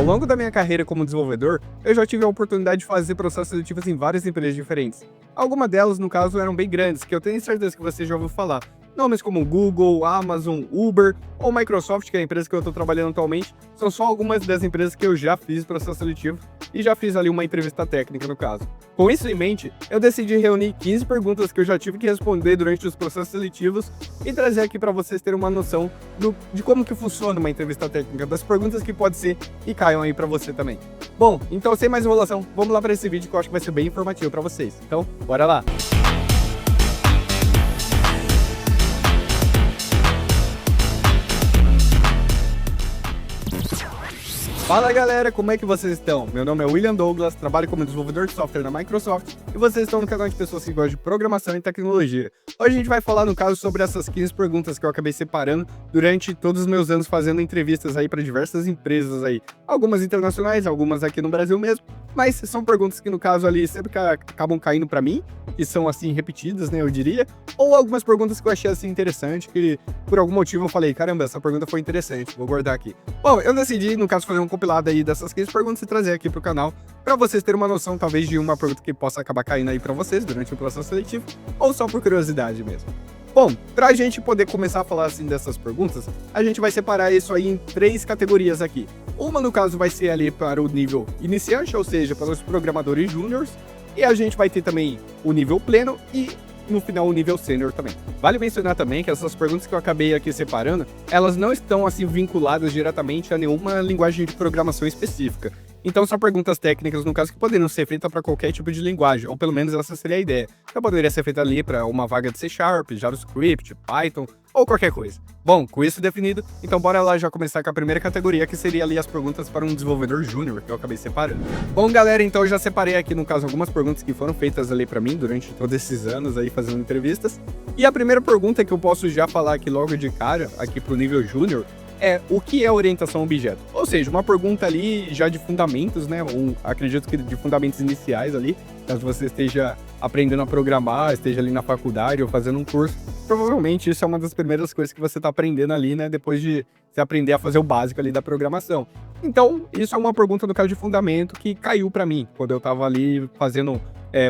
Ao longo da minha carreira como desenvolvedor, eu já tive a oportunidade de fazer processos seletivos em várias empresas diferentes. Algumas delas, no caso, eram bem grandes, que eu tenho certeza que você já ouviu falar. Nomes como Google, Amazon, Uber ou Microsoft, que é a empresa que eu estou trabalhando atualmente, são só algumas das empresas que eu já fiz processo seletivo e já fiz ali uma entrevista técnica no caso. Com isso em mente, eu decidi reunir 15 perguntas que eu já tive que responder durante os processos seletivos e trazer aqui para vocês terem uma noção de como que funciona uma entrevista técnica, das perguntas que pode ser e caiam aí para você também. Bom, então sem mais enrolação, vamos lá para esse vídeo que eu acho que vai ser bem informativo para vocês. Então, bora lá! Fala galera, como é que vocês estão? Meu nome é William Douglas, trabalho como desenvolvedor de software na Microsoft e vocês estão no canal de pessoas que gostam de programação e tecnologia. Hoje a gente vai falar no caso sobre essas 15 perguntas que eu acabei separando durante todos os meus anos fazendo entrevistas aí para diversas empresas aí. Algumas internacionais, algumas aqui no Brasil mesmo, mas são perguntas que no caso ali sempre acabam caindo para mim, que são assim repetidas, né, eu diria, ou algumas perguntas que eu achei assim interessante, que por algum motivo eu falei, caramba, essa pergunta foi interessante, vou guardar aqui. Bom, eu decidi no caso fazer um compilado aí dessas 15 perguntas e trazer aqui pro canal, para vocês terem uma noção talvez de uma pergunta que possa acabar caindo aí para vocês durante o processo seletivo, ou só por curiosidade mesmo. Bom, pra gente poder começar a falar assim dessas perguntas, a gente vai separar isso aí em 3 categorias aqui. Uma no caso vai ser ali para o nível iniciante, ou seja, para os programadores júniores, e a gente vai ter também o nível pleno e no final o nível sênior também. Vale mencionar também que essas perguntas que eu acabei aqui separando, elas não estão assim vinculadas diretamente a nenhuma linguagem de programação específica. Então são perguntas técnicas, no caso, que poderiam ser feitas para qualquer tipo de linguagem, ou pelo menos essa seria a ideia. Então poderia ser feita ali para uma vaga de C#, JavaScript, Python, ou qualquer coisa. Bom, com isso definido, então bora lá já começar com a primeira categoria, que seria ali as perguntas para um desenvolvedor júnior, que eu acabei separando. Bom, galera, então eu já separei aqui, no caso, algumas perguntas que foram feitas ali para mim durante todos esses anos aí fazendo entrevistas. E a primeira pergunta que eu posso já falar aqui logo de cara, aqui pro nível júnior, é o que é orientação a objeto? Ou seja, uma pergunta ali já de fundamentos, né? Acredito que de fundamentos iniciais ali, caso você esteja aprendendo a programar, esteja ali na faculdade ou fazendo um curso, provavelmente isso é uma das primeiras coisas que você está aprendendo ali, né? Depois de você aprender a fazer o básico ali da programação. Então, isso é uma pergunta no caso de fundamento que caiu para mim, quando eu estava ali fazendo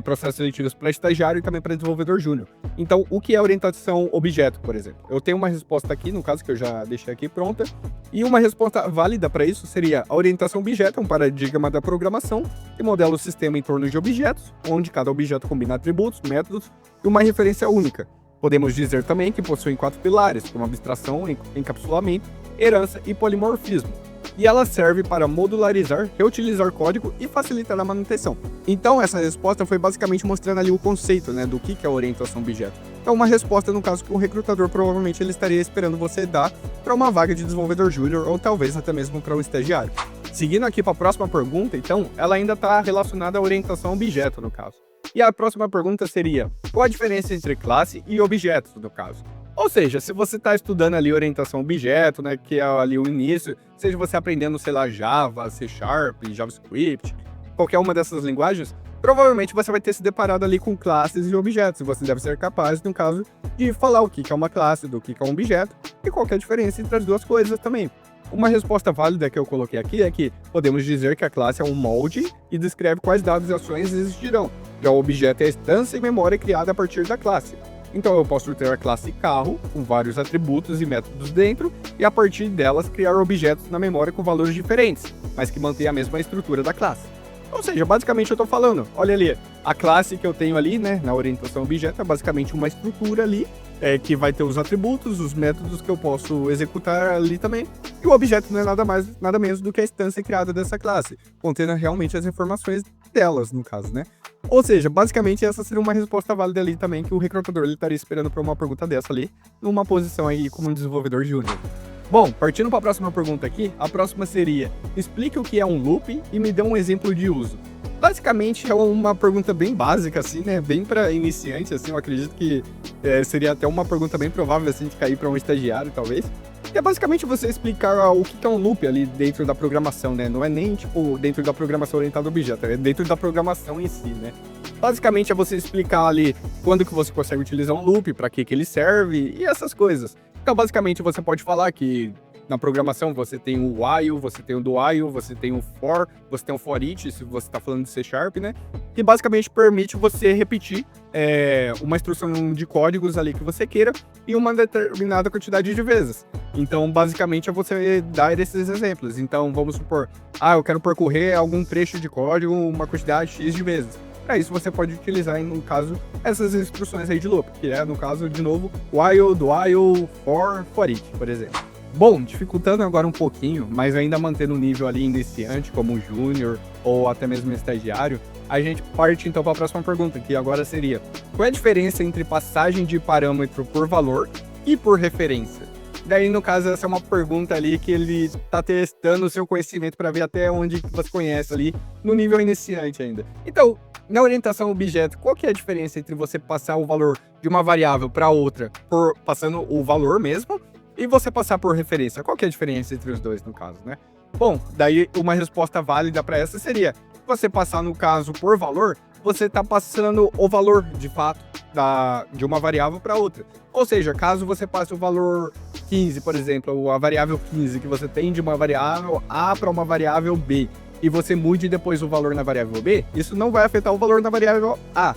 processos seletivos para estagiário e também para desenvolvedor júnior. Então, o que é orientação objeto, por exemplo? Eu tenho uma resposta aqui, no caso que eu já deixei aqui pronta, e uma resposta válida para isso seria: a orientação objeto é um paradigma da programação que modela o sistema em torno de objetos, onde cada objeto combina atributos, métodos e uma referência única. Podemos dizer também que possuem 4 pilares, como abstração, encapsulamento, herança e polimorfismo. E ela serve para modularizar, reutilizar código e facilitar a manutenção. Então essa resposta foi basicamente mostrando ali o conceito, né, do que é orientação objeto. Então uma resposta no caso que o recrutador provavelmente ele estaria esperando você dar para uma vaga de desenvolvedor júnior ou talvez até mesmo para um estagiário. Seguindo aqui para a próxima pergunta, então, ela ainda está relacionada à orientação objeto no caso. E a próxima pergunta seria: qual a diferença entre classe e objetos no caso? Ou seja, se você está estudando ali orientação objeto, né, que é ali o início, seja você aprendendo, sei lá, Java, C#, JavaScript, qualquer uma dessas linguagens, provavelmente você vai ter se deparado ali com classes e objetos, e você deve ser capaz, no caso, de falar o que é uma classe, do que é um objeto, e qual que é a diferença entre as duas coisas também. Uma resposta válida que eu coloquei aqui é que podemos dizer que a classe é um molde e descreve quais dados e ações existirão. Já o objeto é a instância e memória criada a partir da classe. Então eu posso ter a classe carro, com vários atributos e métodos dentro, e a partir delas criar objetos na memória com valores diferentes, mas que mantêm a mesma estrutura da classe. Ou seja, basicamente eu estou falando, olha ali, a classe que eu tenho ali, né, na orientação objeto, é basicamente uma estrutura ali, que vai ter os atributos, os métodos que eu posso executar ali também, e o objeto não é nada mais, nada menos do que a instância criada dessa classe, contendo realmente as informações delas, no caso, né? Ou seja, basicamente essa seria uma resposta válida ali também, que o recrutador ele estaria esperando para uma pergunta dessa ali, numa posição aí como um desenvolvedor júnior. Bom, partindo para a próxima pergunta aqui, a próxima seria: explique o que é um loop e me dê um exemplo de uso. Basicamente é uma pergunta bem básica, assim, né, bem para iniciante, assim, eu acredito que seria até uma pergunta bem provável, assim, de cair para um estagiário, talvez. Que é basicamente você explicar o que é um loop ali dentro da programação, né, não é nem, tipo, dentro da programação orientada a objeto, é dentro da programação em si, né. Basicamente é você explicar ali quando que você consegue utilizar um loop, para que ele serve e essas coisas. Então, basicamente, você pode falar que na programação você tem o while, você tem o do while, você tem o for, você tem o for each, se você está falando de C#, né? Que basicamente permite você repetir uma instrução de códigos ali que você queira em uma determinada quantidade de vezes. Então, basicamente, é você dar esses exemplos. Então, vamos supor, eu quero percorrer algum trecho de código uma quantidade X de vezes. Para isso, você pode utilizar, no caso, essas instruções aí de loop, que é, no caso, de novo, while, do while, for each, por exemplo. Bom, dificultando agora um pouquinho, mas ainda mantendo o nível ali iniciante, como júnior ou até mesmo estagiário, a gente parte então para a próxima pergunta, que agora seria: qual é a diferença entre passagem de parâmetro por valor e por referência? Daí, no caso, essa é uma pergunta ali que ele está testando o seu conhecimento para ver até onde você conhece ali, no nível iniciante ainda. Então, na orientação objeto, qual que é a diferença entre você passar o valor de uma variável para outra, passando o valor mesmo, e você passar por referência? Qual que é a diferença entre os dois, no caso, né? Bom, daí uma resposta válida para essa seria: você passar, no caso, por valor, você está passando o valor, de fato, de uma variável para outra. Ou seja, caso você passe o valor 15, por exemplo, ou a variável 15 que você tem de uma variável A para uma variável B, e você mude depois o valor na variável B, isso não vai afetar o valor na variável A.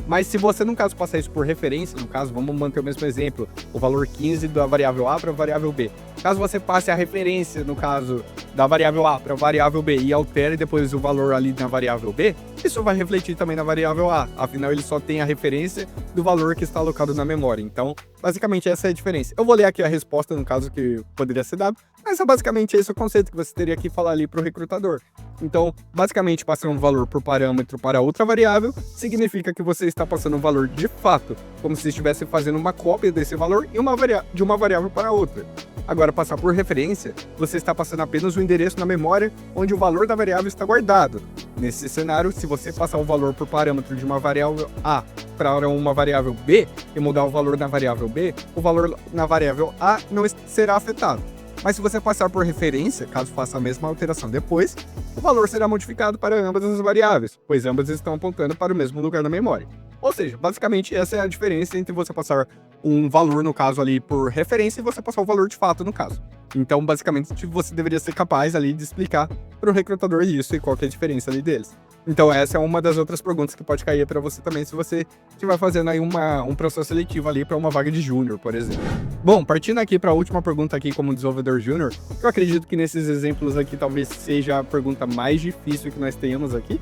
Mas se você, no caso, passar isso por referência, no caso, vamos manter o mesmo exemplo, o valor 15 da variável A para a variável B. Caso você passe a referência, no caso, da variável A para a variável B e altere depois o valor ali na variável B, isso vai refletir também na variável A. Afinal, ele só tem a referência do valor que está alocado na memória. Então, basicamente, essa é a diferença. Eu vou ler aqui a resposta, no caso, que poderia ser dado, mas é basicamente esse o conceito que você teria que falar ali para o recrutador. Então, basicamente, passar um valor por parâmetro para outra variável significa que você está passando um valor de fato, como se estivesse fazendo uma cópia desse valor de uma variável para outra. Agora, passar por referência, você está passando apenas o endereço na memória onde o valor da variável está guardado. Nesse cenário, se você passar o valor por parâmetro de uma variável A para uma variável B e mudar o valor na variável B, o valor na variável A não será afetado. Mas se você passar por referência, caso faça a mesma alteração depois, o valor será modificado para ambas as variáveis, pois ambas estão apontando para o mesmo lugar na memória. Ou seja, basicamente essa é a diferença entre você passar um valor, no caso ali, por referência e você passar o valor de fato, no caso. Então, basicamente, você deveria ser capaz ali de explicar para o recrutador isso e qual que é a diferença ali deles. Então, essa é uma das outras perguntas que pode cair para você também, se você estiver fazendo aí um processo seletivo ali para uma vaga de júnior, por exemplo. Bom, partindo aqui para a última pergunta aqui como desenvolvedor júnior, eu acredito que nesses exemplos aqui talvez seja a pergunta mais difícil que nós tenhamos aqui.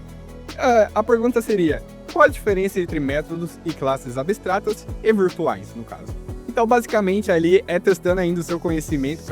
A pergunta seria: qual a diferença entre métodos e classes abstratas e virtuais, no caso? Então, basicamente, ali é testando ainda o seu conhecimento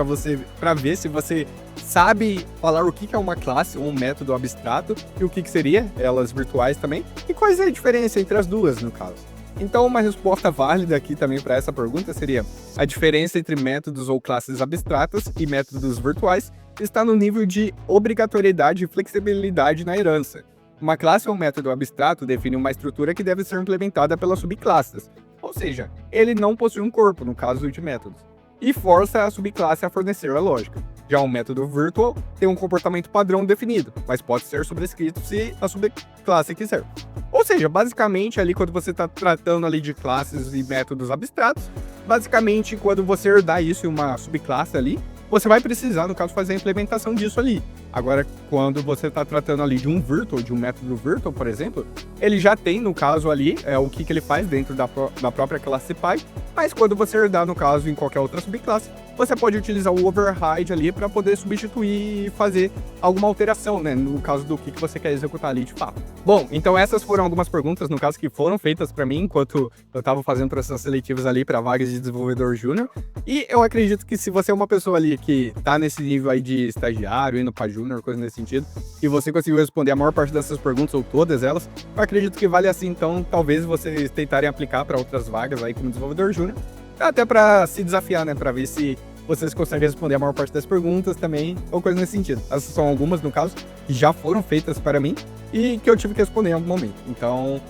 para ver se você sabe falar o que é uma classe ou um método abstrato e o que seria elas virtuais também, e quais é a diferença entre as duas, no caso. Então, uma resposta válida aqui também para essa pergunta seria: a diferença entre métodos ou classes abstratas e métodos virtuais está no nível de obrigatoriedade e flexibilidade na herança. Uma classe ou método abstrato define uma estrutura que deve ser implementada pelas subclasses, ou seja, ele não possui um corpo, no caso de métodos, e força a subclasse a fornecer a lógica. Já um método virtual tem um comportamento padrão definido, mas pode ser sobrescrito se a subclasse quiser. Ou seja, basicamente ali quando você está tratando ali de classes e métodos abstratos, basicamente quando você herdar isso em uma subclasse ali, você vai precisar, no caso, fazer a implementação disso ali. Agora, quando você está tratando ali de um virtual, de um método virtual, por exemplo, ele já tem, no caso ali, o que ele faz dentro da própria classe Py, mas quando você herdar, no caso, em qualquer outra subclasse, você pode utilizar o override ali para poder substituir e fazer alguma alteração, né, no caso do que você quer executar ali de fato. Bom, então essas foram algumas perguntas, no caso, que foram feitas para mim enquanto eu estava fazendo processos seletivos ali para vagas de desenvolvedor júnior, e eu acredito que se você é uma pessoa ali que tá nesse nível aí de estagiário, indo para júnior, coisa nesse sentido, e você conseguiu responder a maior parte dessas perguntas, ou todas elas, eu acredito que vale assim, então, talvez vocês tentarem aplicar para outras vagas aí como desenvolvedor júnior, até para se desafiar, né, para ver se vocês conseguem responder a maior parte das perguntas também, ou coisa nesse sentido. Essas são algumas, no caso, que já foram feitas para mim, e que eu tive que responder em algum momento. Então,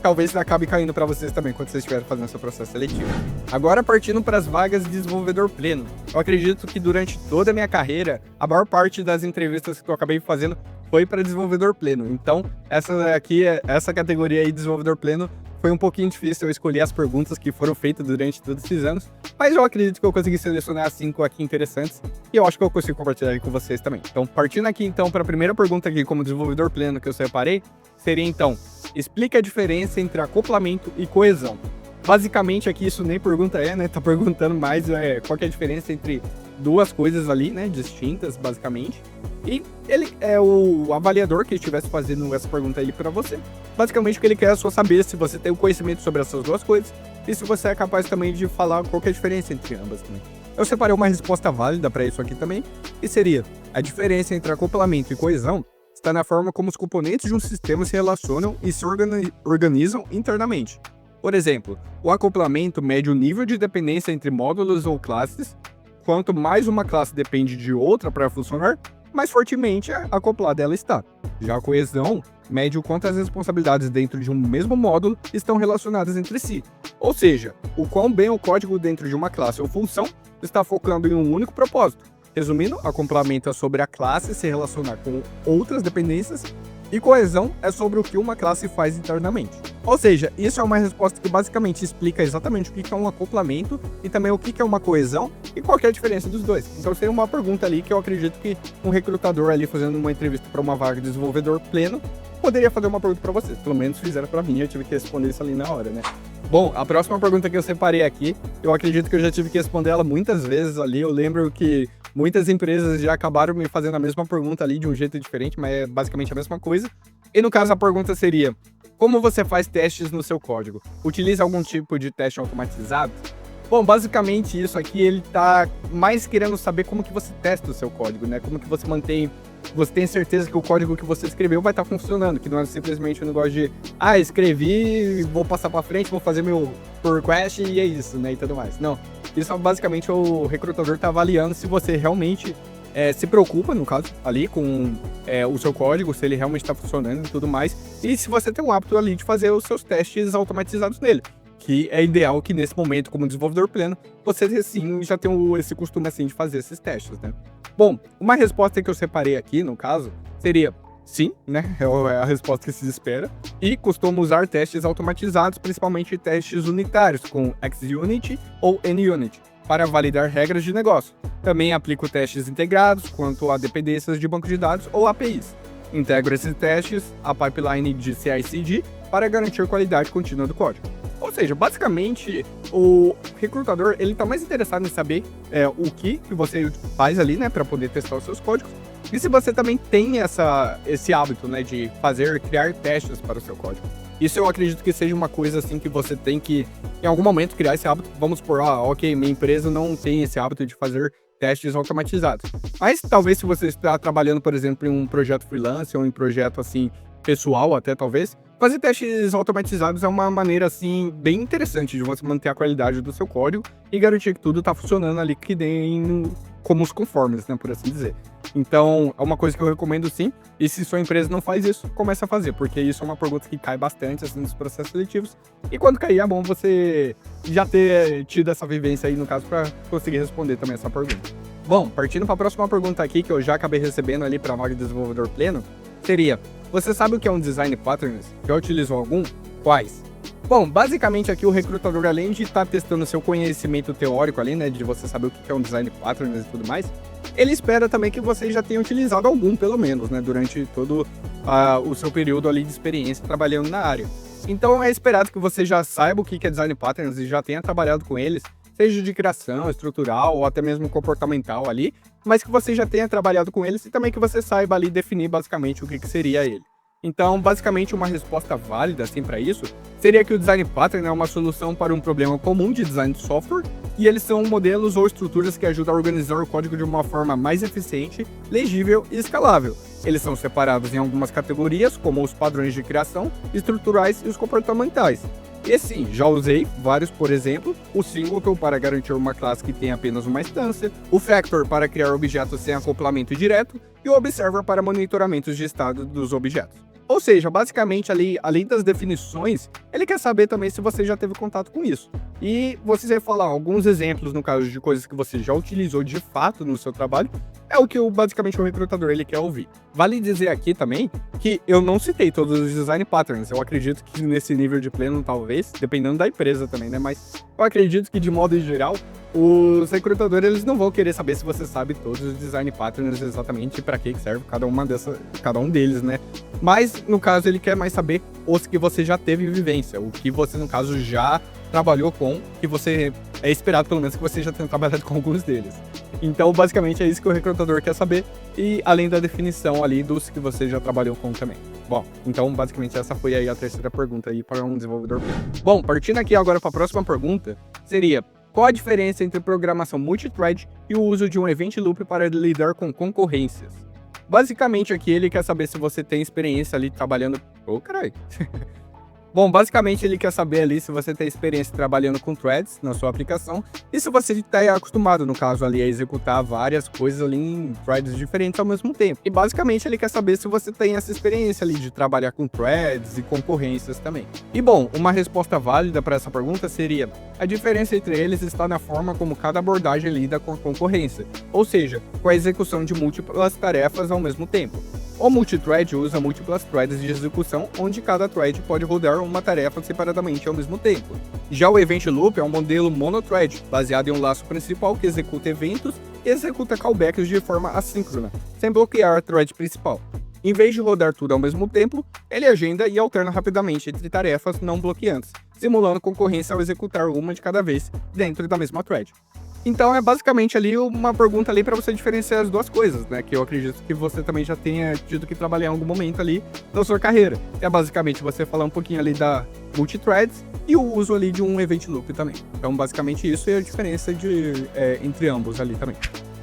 talvez acabe caindo para vocês também quando vocês estiverem fazendo seu processo seletivo. Agora, partindo para as vagas de desenvolvedor pleno. Eu acredito que durante toda a minha carreira, a maior parte das entrevistas que eu acabei fazendo foi para desenvolvedor pleno. Então, essa categoria aí, desenvolvedor pleno, foi um pouquinho difícil eu escolher as perguntas que foram feitas durante todos esses anos, mas eu acredito que eu consegui selecionar 5 aqui interessantes e eu acho que eu consigo compartilhar com vocês também. Então, partindo aqui então para a primeira pergunta aqui como desenvolvedor pleno que eu separei, seria então, explique a diferença entre acoplamento e coesão. Basicamente aqui isso nem pergunta né? Tá perguntando mais qual que é a diferença entre duas coisas ali, né? Distintas, basicamente. E ele é o avaliador que estivesse fazendo essa pergunta aí para você. Basicamente o que ele quer é só saber se você tem o conhecimento sobre essas duas coisas e se você é capaz também de falar qual que é a diferença entre ambas também. Eu separei uma resposta válida para isso aqui também, e seria: a diferença entre acoplamento e coesão está na forma como os componentes de um sistema se relacionam e se organizam internamente. Por exemplo, o acoplamento mede o nível de dependência entre módulos ou classes. Quanto mais uma classe depende de outra para funcionar, mais fortemente acoplada ela está. Já a coesão mede o quanto as responsabilidades dentro de um mesmo módulo estão relacionadas entre si. Ou seja, o quão bem o código dentro de uma classe ou função está focando em um único propósito. Resumindo, acoplamento é sobre a classe se relacionar com outras dependências e coesão é sobre o que uma classe faz internamente. Ou seja, isso é uma resposta que basicamente explica exatamente o que é um acoplamento e também o que é uma coesão e qual é a diferença dos dois. Então seria uma pergunta ali que eu acredito que um recrutador ali fazendo uma entrevista para uma vaga de desenvolvedor pleno poderia fazer uma pergunta para você. Pelo menos fizeram para mim, eu tive que responder isso ali na hora, né? Bom, a próxima pergunta que eu separei aqui, eu acredito que eu já tive que responder ela muitas vezes ali. Eu lembro que muitas empresas já acabaram me fazendo a mesma pergunta ali de um jeito diferente, mas é basicamente a mesma coisa. E no caso a pergunta seria: como você faz testes no seu código? Utiliza algum tipo de teste automatizado? Bom, basicamente isso aqui ele tá mais querendo saber como que você testa o seu código, né? Como que você tem certeza que o código que você escreveu vai estar funcionando, que não é simplesmente um negócio de escrevi, vou passar para frente, vou fazer meu pull request e é isso, né, e tudo mais. Não, isso basicamente o recrutador tá avaliando se você realmente se preocupa, no caso, ali com o seu código, se ele realmente está funcionando e tudo mais, e se você tem um hábito ali de fazer os seus testes automatizados nele, que é ideal que nesse momento, como desenvolvedor pleno, você sim já tem esse costume assim de fazer esses testes, né? Bom, uma resposta que eu separei aqui, no caso, seria sim, né? É a resposta que se espera. E costumo usar testes automatizados, principalmente testes unitários, com XUnit ou NUnit, para validar regras de negócio. Também aplico testes integrados quanto a dependências de banco de dados ou APIs. Integro esses testes à pipeline de CI/CD para garantir qualidade contínua do código. Ou seja, basicamente, o recrutador ele está mais interessado em saber o que você faz ali, né, para poder testar os seus códigos. E se você também tem esse hábito, né, de criar testes para o seu código. Isso eu acredito que seja uma coisa assim que você tem que, em algum momento, criar esse hábito. Vamos supor, ok, minha empresa não tem esse hábito de fazer testes automatizados. Mas talvez se você está trabalhando, por exemplo, em um projeto freelance ou em um projeto assim pessoal até talvez, fazer testes automatizados é uma maneira assim bem interessante de você manter a qualidade do seu código e garantir que tudo está funcionando ali que nem como os conformes, né, por assim dizer. Então, é uma coisa que eu recomendo sim, e se sua empresa não faz isso, comece a fazer, porque isso é uma pergunta que cai bastante assim nos processos seletivos, e quando cair é bom você já ter tido essa vivência aí, no caso, para conseguir responder também essa pergunta. Bom, partindo para a próxima pergunta aqui, que eu já acabei recebendo ali para a vaga de desenvolvedor pleno, seria: você sabe o que é um design patterns? Já utilizou algum? Quais? Bom, basicamente aqui o recrutador, além de estar testando seu conhecimento teórico ali, né, de você saber o que é um design patterns e tudo mais, ele espera também que você já tenha utilizado algum, pelo menos, né, durante todo o seu período ali de experiência trabalhando na área. Então é esperado que você já saiba o que é design patterns e já tenha trabalhado com eles, seja de criação, estrutural ou até mesmo comportamental ali, mas que você já tenha trabalhado com eles e também que você saiba ali definir basicamente o que seria ele. Então, basicamente, uma resposta válida assim para isso seria que o design pattern é uma solução para um problema comum de design de software, e eles são modelos ou estruturas que ajudam a organizar o código de uma forma mais eficiente, legível e escalável. Eles são separados em algumas categorias, como os padrões de criação, estruturais e os comportamentais. E sim, já usei vários, por exemplo, o Singleton para garantir uma classe que tem apenas uma instância, o Factor para criar objetos sem acoplamento direto e o Observer para monitoramentos de estado dos objetos. Ou seja, basicamente ali, além das definições, ele quer saber também se você já teve contato com isso. E você vai falar alguns exemplos, no caso, de coisas que você já utilizou de fato no seu trabalho, é o que basicamente o recrutador ele quer ouvir. Vale dizer aqui também que eu não citei todos os design patterns. Eu acredito que nesse nível de pleno, talvez, dependendo da empresa também, né? Mas eu acredito que, de modo geral, os recrutadores eles não vão querer saber se você sabe todos os design patterns exatamente para que serve cada um deles, né? Mas, no caso, ele quer mais saber os que você já teve vivência, o que você, no caso, já trabalhou com, que você é esperado, pelo menos, que você já tenha trabalhado com alguns deles. Então, basicamente, é isso que o recrutador quer saber, e além da definição ali dos que você já trabalhou com também. Bom, então, basicamente, essa foi aí a terceira pergunta aí para um desenvolvedor. Bom, partindo aqui agora para a próxima pergunta, seria: qual a diferença entre programação multithread e o uso de um event loop para lidar com concorrências? Basicamente, aqui ele quer saber se você tem experiência ali trabalhando... Ô, caralho! Bom, basicamente ele quer saber ali se você tem experiência trabalhando com threads na sua aplicação e se você está acostumado, no caso ali, a executar várias coisas ali em threads diferentes ao mesmo tempo. E basicamente ele quer saber se você tem essa experiência ali de trabalhar com threads e concorrências também. E bom, uma resposta válida para essa pergunta seria: a diferença entre eles está na forma como cada abordagem lida com a concorrência, ou seja, com a execução de múltiplas tarefas ao mesmo tempo. O multithread usa múltiplas threads de execução, onde cada thread pode rodar uma tarefa separadamente ao mesmo tempo. Já o Event Loop é um modelo monothread, baseado em um laço principal que executa eventos e executa callbacks de forma assíncrona, sem bloquear a thread principal. Em vez de rodar tudo ao mesmo tempo, ele agenda e alterna rapidamente entre tarefas não bloqueantes, simulando concorrência ao executar uma de cada vez dentro da mesma thread. Então é basicamente ali uma pergunta ali para você diferenciar as duas coisas, né? Que eu acredito que você também já tenha tido que trabalhar em algum momento ali da sua carreira. É basicamente você falar um pouquinho ali da multithreads e o uso ali de um event loop também. Então basicamente isso é a diferença entre ambos ali também.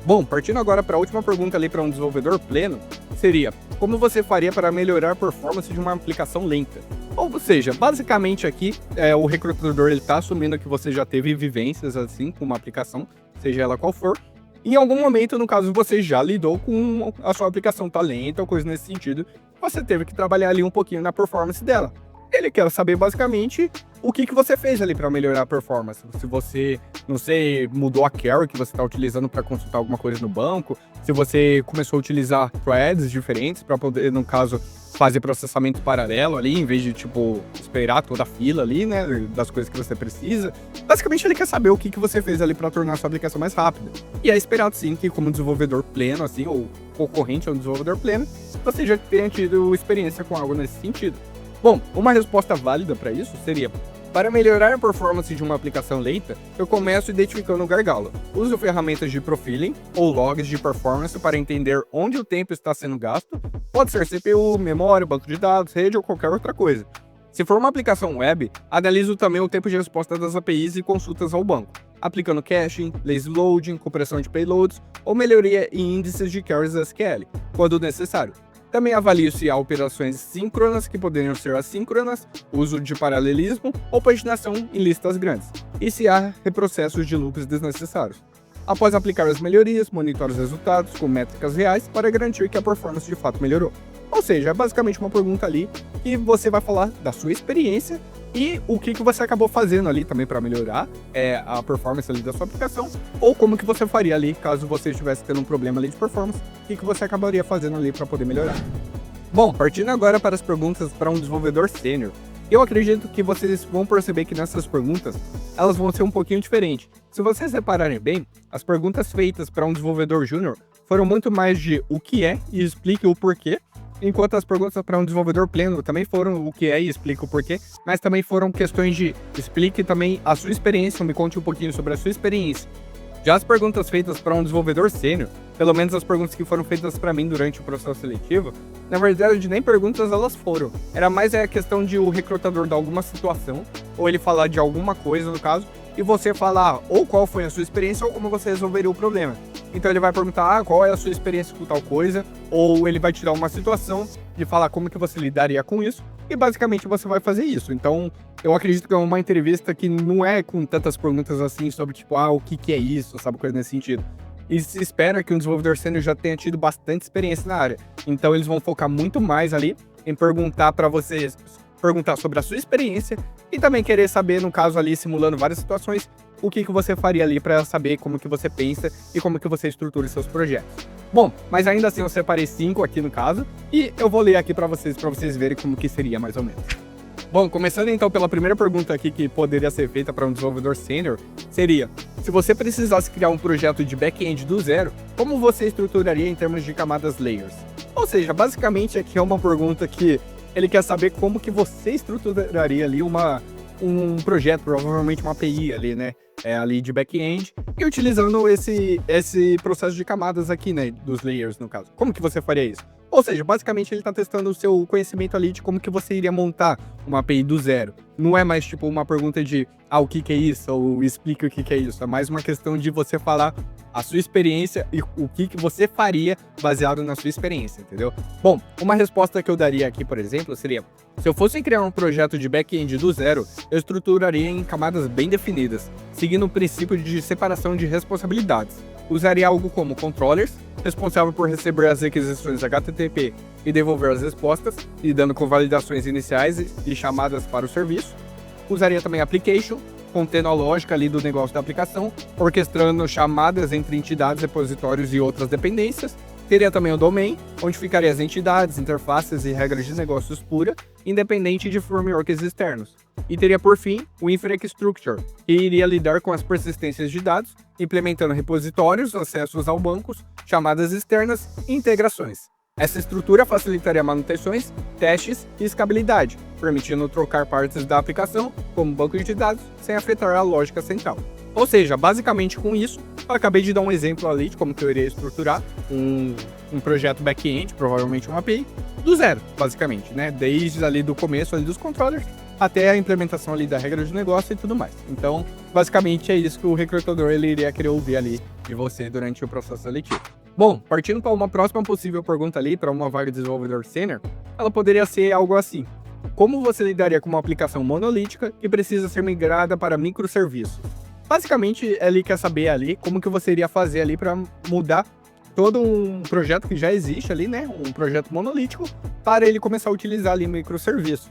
Bom, partindo agora para a última pergunta ali para um desenvolvedor pleno, seria: como você faria para melhorar a performance de uma aplicação lenta? Ou seja, basicamente aqui, o recrutador ele tá assumindo que você já teve vivências assim com uma aplicação, seja ela qual for. Em algum momento, no caso, você já lidou com a sua aplicação tá lenta ou coisa nesse sentido, você teve que trabalhar ali um pouquinho na performance dela. Ele quer saber basicamente o que você fez ali para melhorar a performance. Se você, não sei, mudou a query que você está utilizando para consultar alguma coisa no banco, se você começou a utilizar threads diferentes para poder, no caso, fazer processamento paralelo ali, em vez de, tipo, esperar toda a fila ali, né, das coisas que você precisa. Basicamente, ele quer saber o que você fez ali para tornar a sua aplicação mais rápida. E é esperado, sim, que como desenvolvedor pleno, assim, ou concorrente a um desenvolvedor pleno, você já tenha tido experiência com algo nesse sentido. Bom, uma resposta válida para isso seria: para melhorar a performance de uma aplicação lenta, eu começo identificando o gargalo. Uso ferramentas de profiling ou logs de performance para entender onde o tempo está sendo gasto. Pode ser CPU, memória, banco de dados, rede ou qualquer outra coisa. Se for uma aplicação web, analiso também o tempo de resposta das APIs e consultas ao banco, aplicando caching, lazy loading, compressão de payloads ou melhoria em índices de queries SQL, quando necessário. Também avalio se há operações síncronas que poderiam ser assíncronas, uso de paralelismo ou paginação em listas grandes, e se há reprocessos de loops desnecessários. Após aplicar as melhorias, monitoro os resultados com métricas reais para garantir que a performance de fato melhorou. Ou seja, é basicamente uma pergunta ali que você vai falar da sua experiência e o que você acabou fazendo ali também para melhorar a performance ali da sua aplicação, ou como que você faria ali caso você estivesse tendo um problema ali de performance, o que você acabaria fazendo ali para poder melhorar. Bom, partindo agora para as perguntas para um desenvolvedor sênior, eu acredito que vocês vão perceber que nessas perguntas, elas vão ser um pouquinho diferentes. Se vocês repararem bem, as perguntas feitas para um desenvolvedor júnior foram muito mais de o que é e explique o porquê, enquanto as perguntas para um desenvolvedor pleno também foram o que é e explica o porquê, mas também foram questões de explique também a sua experiência, me conte um pouquinho sobre a sua experiência. Já as perguntas feitas para um desenvolvedor sênior, pelo menos as perguntas que foram feitas para mim durante o processo seletivo, na verdade nem perguntas elas foram. Era mais a questão de o recrutador dar alguma situação, ou ele falar de alguma coisa no caso, e você falar ou qual foi a sua experiência ou como você resolveria o problema. Então ele vai perguntar qual é a sua experiência com tal coisa, ou ele vai tirar uma situação de falar como que você lidaria com isso, e basicamente você vai fazer isso. Então eu acredito que é uma entrevista que não é com tantas perguntas assim sobre tipo, o que é isso, sabe, coisa nesse sentido. E se espera que um desenvolvedor sênior já tenha tido bastante experiência na área. Então eles vão focar muito mais ali em perguntar para vocês, perguntar sobre a sua experiência e também querer saber, no caso ali, simulando várias situações, o que você faria ali para saber como que você pensa e como que você estrutura os seus projetos. Bom, mas ainda assim eu separei 5 aqui no caso e eu vou ler aqui para vocês verem como que seria mais ou menos. Bom, começando então pela primeira pergunta aqui que poderia ser feita para um desenvolvedor sênior, seria: se você precisasse criar um projeto de back-end do zero, como você estruturaria em termos de camadas layers? Ou seja, basicamente aqui é uma pergunta que ele quer saber como que você estruturaria ali um projeto, provavelmente uma API ali, né? Ali de back-end, e utilizando esse processo de camadas aqui, né? Dos layers, no caso. Como que você faria isso? Ou seja, basicamente ele está testando o seu conhecimento ali de como que você iria montar uma API do zero. Não é mais tipo uma pergunta de, o que que é isso? Ou explica o que que é isso. É mais uma questão de você falar a sua experiência e o que que você faria baseado na sua experiência, entendeu? Bom, uma resposta que eu daria aqui, por exemplo, seria: se eu fosse criar um projeto de back-end do zero, eu estruturaria em camadas bem definidas, seguindo o princípio de separação de responsabilidades. Usaria algo como controllers, responsável por receber as requisições HTTP e devolver as respostas, lidando com validações iniciais e chamadas para o serviço. Usaria também application, contendo a lógica ali do negócio da aplicação, orquestrando chamadas entre entidades, repositórios e outras dependências. Teria também o domain, onde ficariam as entidades, interfaces e regras de negócios pura, independente de frameworks externos. E teria, por fim, o infrastructure, que iria lidar com as persistências de dados, implementando repositórios, acessos ao bancos, chamadas externas e integrações. Essa estrutura facilitaria manutenções, testes e escalabilidade, permitindo trocar partes da aplicação, como banco de dados, sem afetar a lógica central. Ou seja, basicamente com isso, eu acabei de dar um exemplo ali de como que eu iria estruturar um projeto back-end, provavelmente uma API, do zero, basicamente, né? Desde ali do começo ali dos controllers até a implementação ali da regra de negócio e tudo mais. Então, basicamente é isso que o recrutador ele iria querer ouvir ali de você durante o processo seletivo. Bom, partindo para uma próxima possível pergunta ali para uma vaga de desenvolvedor sênior, ela poderia ser algo assim: como você lidaria com uma aplicação monolítica que precisa ser migrada para microserviços? Basicamente, ele quer saber ali como que você iria fazer ali para mudar todo um projeto que já existe ali, né? Um projeto monolítico, para ele começar a utilizar ali microserviços.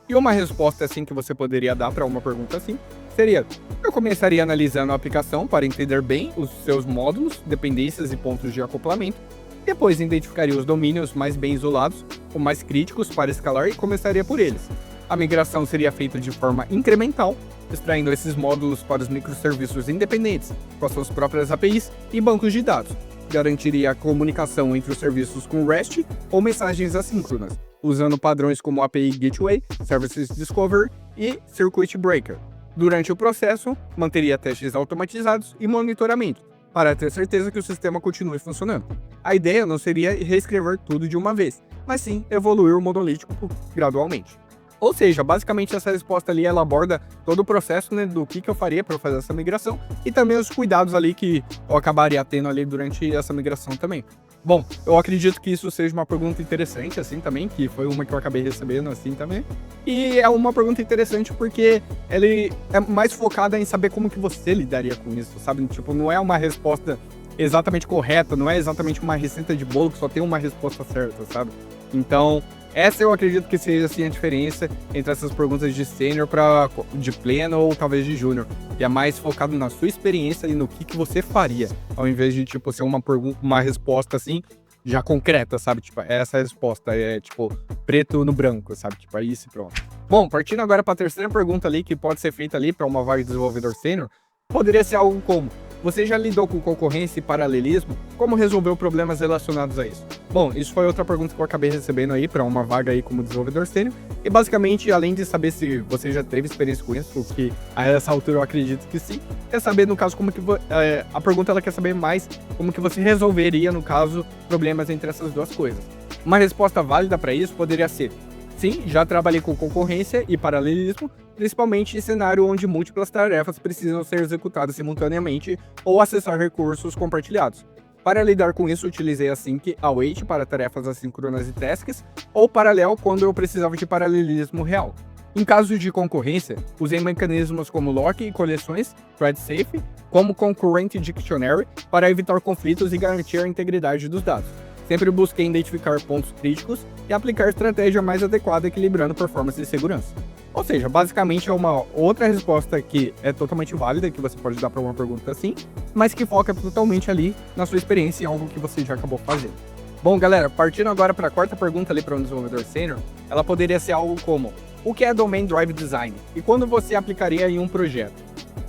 E uma resposta assim que você poderia dar para uma pergunta assim seria: eu começaria analisando a aplicação para entender bem os seus módulos, dependências e pontos de acoplamento. Depois identificaria os domínios mais bem isolados, ou mais críticos para escalar, e começaria por eles. A migração seria feita de forma incremental, extraindo esses módulos para os microserviços independentes, com as suas próprias APIs e bancos de dados. Garantiria a comunicação entre os serviços com REST ou mensagens assíncronas, usando padrões como API Gateway, Services Discovery e Circuit Breaker. Durante o processo, manteria testes automatizados e monitoramento, para ter certeza que o sistema continue funcionando. A ideia não seria reescrever tudo de uma vez, mas sim evoluir o monolítico gradualmente. Ou seja, basicamente essa resposta ali ela aborda todo o processo, né, do que eu faria para fazer essa migração e também os cuidados ali que eu acabaria tendo ali durante essa migração também. Bom, eu acredito que isso seja uma pergunta interessante assim também, que foi uma que eu acabei recebendo assim também. E é uma pergunta interessante porque ele é mais focada em saber como que você lidaria com isso, sabe? Tipo, não é uma resposta exatamente correta, não é exatamente uma receita de bolo que só tem uma resposta certa, sabe? Então, essa eu acredito que seja assim a diferença entre essas perguntas de sênior para de pleno ou talvez de júnior. E é mais focado na sua experiência e no que você faria, ao invés de tipo ser uma pergunta, uma resposta assim já concreta, sabe? Tipo, essa resposta é tipo preto no branco, sabe? Tipo, é isso e pronto. Bom, partindo agora para a terceira pergunta ali que pode ser feita ali para uma vaga de desenvolvedor sênior, poderia ser algo como: você já lidou com concorrência e paralelismo? Como resolveu problemas relacionados a isso? Bom, isso foi outra pergunta que eu acabei recebendo aí para uma vaga aí como desenvolvedor sênior. E basicamente, além de saber se você já teve experiência com isso, o que a essa altura eu acredito que sim, quer saber no caso como que a pergunta ela quer saber mais como que você resolveria no caso problemas entre essas duas coisas. Uma resposta válida para isso poderia ser: sim, já trabalhei com concorrência e paralelismo, principalmente em cenário onde múltiplas tarefas precisam ser executadas simultaneamente ou acessar recursos compartilhados. Para lidar com isso, utilizei a Sync Await para tarefas assíncronas e tasks, ou Parallel quando eu precisava de paralelismo real. Em caso de concorrência, usei mecanismos como lock e coleções, thread safe, como Concurrent Dictionary para evitar conflitos e garantir a integridade dos dados. Sempre busquei identificar pontos críticos e aplicar a estratégia mais adequada, equilibrando performance e segurança. Ou seja, basicamente é uma outra resposta que é totalmente válida, que você pode dar para uma pergunta assim, mas que foca totalmente ali na sua experiência e algo que você já acabou fazendo. Bom, galera, partindo agora para a quarta pergunta ali para um desenvolvedor sênior, ela poderia ser algo como: o que é Domain Drive Design e quando você aplicaria em um projeto?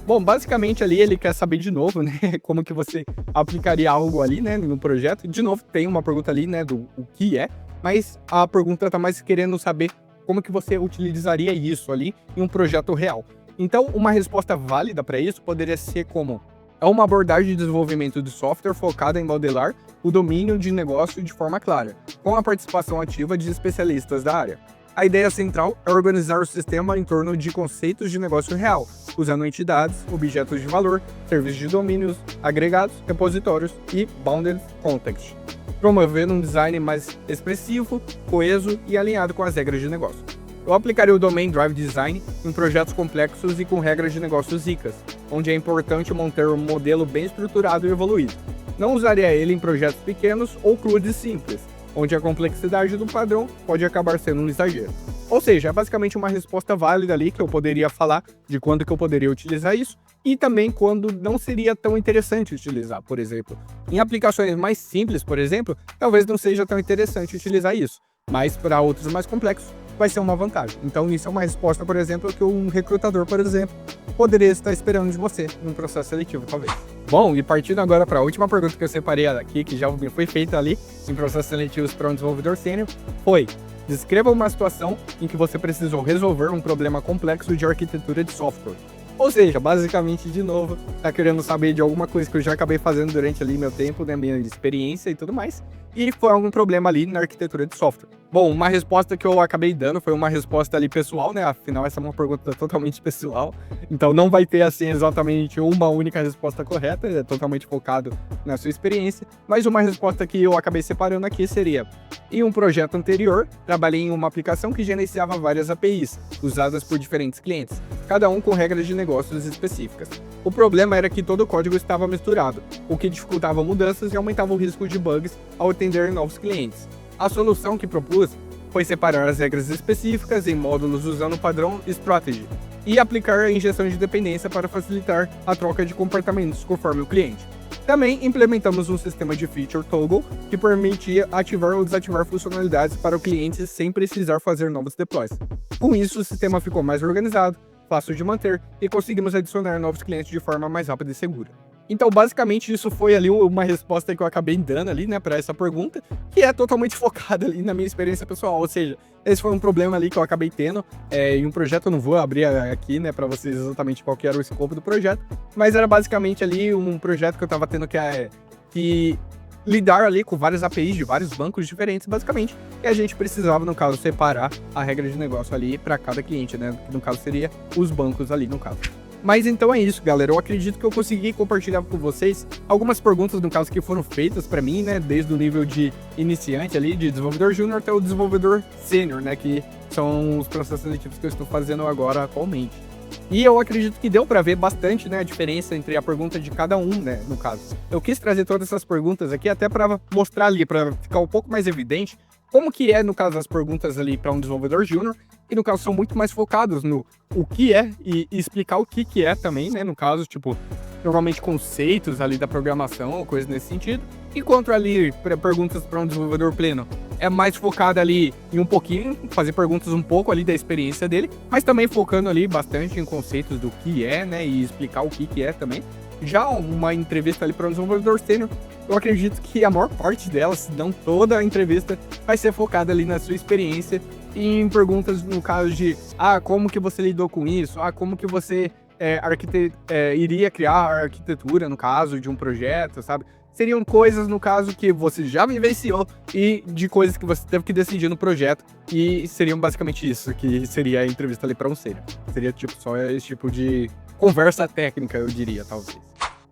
Bom, basicamente ali ele quer saber de novo, né, como que você aplicaria algo ali, né, no projeto. De novo, tem uma pergunta ali, né, do o que é, mas a pergunta tá mais querendo saber como que você utilizaria isso ali em um projeto real. Então, uma resposta válida para isso poderia ser como: é uma abordagem de desenvolvimento de software focada em modelar o domínio de negócio de forma clara, com a participação ativa de especialistas da área. A ideia central é organizar o sistema em torno de conceitos de negócio real, usando entidades, objetos de valor, serviços de domínios, agregados, repositórios e bounded context, promovendo um design mais expressivo, coeso e alinhado com as regras de negócio. Eu aplicaria o Domain Drive Design em projetos complexos e com regras de negócios ricas, onde é importante manter um modelo bem estruturado e evoluído. Não usaria ele em projetos pequenos ou crudes simples, onde a complexidade do padrão pode acabar sendo um exagero. Ou seja, é basicamente uma resposta válida ali que eu poderia falar de quando que eu poderia utilizar isso e também quando não seria tão interessante utilizar, por exemplo. Em aplicações mais simples, por exemplo, talvez não seja tão interessante utilizar isso, mas para outros mais complexos vai ser uma vantagem. Então isso é uma resposta, por exemplo, que um recrutador, por exemplo, poderia estar esperando de você num processo seletivo, talvez. Bom, e partindo agora para a última pergunta que eu separei aqui, que já foi feita ali em processos seletivos para um desenvolvedor sênior, foi: descreva uma situação em que você precisou resolver um problema complexo de arquitetura de software. Ou seja, basicamente, de novo, tá querendo saber de alguma coisa que eu já acabei fazendo durante ali meu tempo, né, minha experiência e tudo mais, e foi algum problema ali na arquitetura de software. Bom, uma resposta que eu acabei dando foi uma resposta ali pessoal, né, afinal essa é uma pergunta totalmente pessoal, então não vai ter assim exatamente uma única resposta correta, é totalmente focado na sua experiência, mas uma resposta que eu acabei separando aqui seria: em um projeto anterior, trabalhei em uma aplicação que gerenciava várias APIs, usadas por diferentes clientes, cada um com regras de negócios específicas. O problema era que todo o código estava misturado, o que dificultava mudanças e aumentava o risco de bugs ao atender novos clientes. A solução que propus foi separar as regras específicas em módulos usando o padrão Strategy e aplicar a injeção de dependência para facilitar a troca de comportamentos conforme o cliente. Também implementamos um sistema de feature toggle que permitia ativar ou desativar funcionalidades para o cliente sem precisar fazer novos deploys. Com isso, o sistema ficou mais organizado, fácil de manter e conseguimos adicionar novos clientes de forma mais rápida e segura. Então, basicamente, isso foi ali uma resposta que eu acabei dando ali, né, para essa pergunta, que é totalmente focada ali na minha experiência pessoal, ou seja, esse foi um problema ali que eu acabei tendo em um projeto. Eu não vou abrir aqui, né, para vocês exatamente qual que era o escopo do projeto, mas era basicamente ali um projeto que eu tava tendo que lidar ali com várias APIs de vários bancos diferentes, basicamente, e a gente precisava, no caso, separar a regra de negócio ali para cada cliente, né, que no caso seria os bancos ali, no caso. Mas então é isso, galera. Eu acredito que eu consegui compartilhar com vocês algumas perguntas, no caso, que foram feitas para mim, né? Desde o nível de iniciante ali, de desenvolvedor júnior, até o desenvolvedor sênior, né? Que são os processos seletivos que eu estou fazendo agora atualmente. E eu acredito que deu para ver bastante, né, a diferença entre a pergunta de cada um, né, no caso. Eu quis trazer todas essas perguntas aqui até para mostrar ali, para ficar um pouco mais evidente como que é, no caso, as perguntas ali para um desenvolvedor júnior, e no caso são muito mais focados no o que é e explicar o que é também, né, no caso, tipo, normalmente conceitos ali da programação ou coisas nesse sentido, enquanto ali perguntas para um desenvolvedor pleno é mais focada ali em um pouquinho, fazer perguntas um pouco ali da experiência dele, mas também focando ali bastante em conceitos do que é, né, e explicar o que é também. Já uma entrevista ali para um desenvolvedor sênior, eu acredito que a maior parte dela, se não toda a entrevista, vai ser focada ali na sua experiência e em perguntas no caso de como que você lidou com isso, como que você iria criar a arquitetura no caso de um projeto, sabe? Seriam coisas, no caso, que você já vivenciou e de coisas que você teve que decidir no projeto, e seriam basicamente isso que seria a entrevista ali para um sênior. Seria tipo só esse tipo de conversa técnica, eu diria, talvez.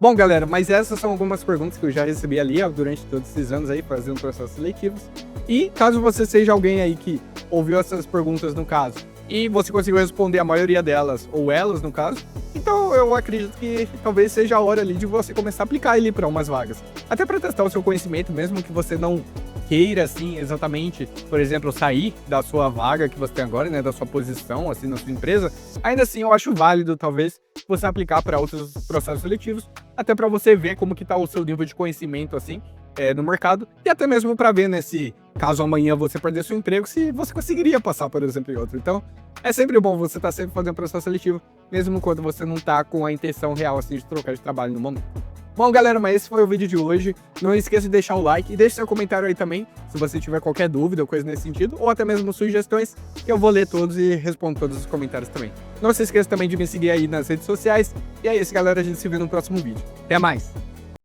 Bom, galera, mas essas são algumas perguntas que eu já recebi ali durante todos esses anos aí, fazendo processos seletivos. E caso você seja alguém aí que ouviu essas perguntas no caso, e você conseguiu responder a maioria delas, ou elas no caso, então eu acredito que talvez seja a hora ali de você começar a aplicar ele para umas vagas. Até para testar o seu conhecimento, mesmo que você não queira, assim, exatamente, por exemplo, sair da sua vaga que você tem agora, né, da sua posição, assim, na sua empresa, ainda assim eu acho válido, talvez, você aplicar para outros processos seletivos, até para você ver como que tá o seu nível de conhecimento, assim, no mercado, e até mesmo para ver, né, se caso amanhã você perder seu emprego, se você conseguiria passar, por exemplo, em outro. Então, é sempre bom você estar sempre fazendo processo seletivo, mesmo quando você não tá com a intenção real, assim, de trocar de trabalho no momento. Bom, galera, mas esse foi o vídeo de hoje. Não esqueça de deixar o like e deixe seu comentário aí também, se você tiver qualquer dúvida ou coisa nesse sentido, ou até mesmo sugestões, que eu vou ler todos e respondo todos os comentários também. Não se esqueça também de me seguir aí nas redes sociais. E é isso, galera, a gente se vê no próximo vídeo. Até mais!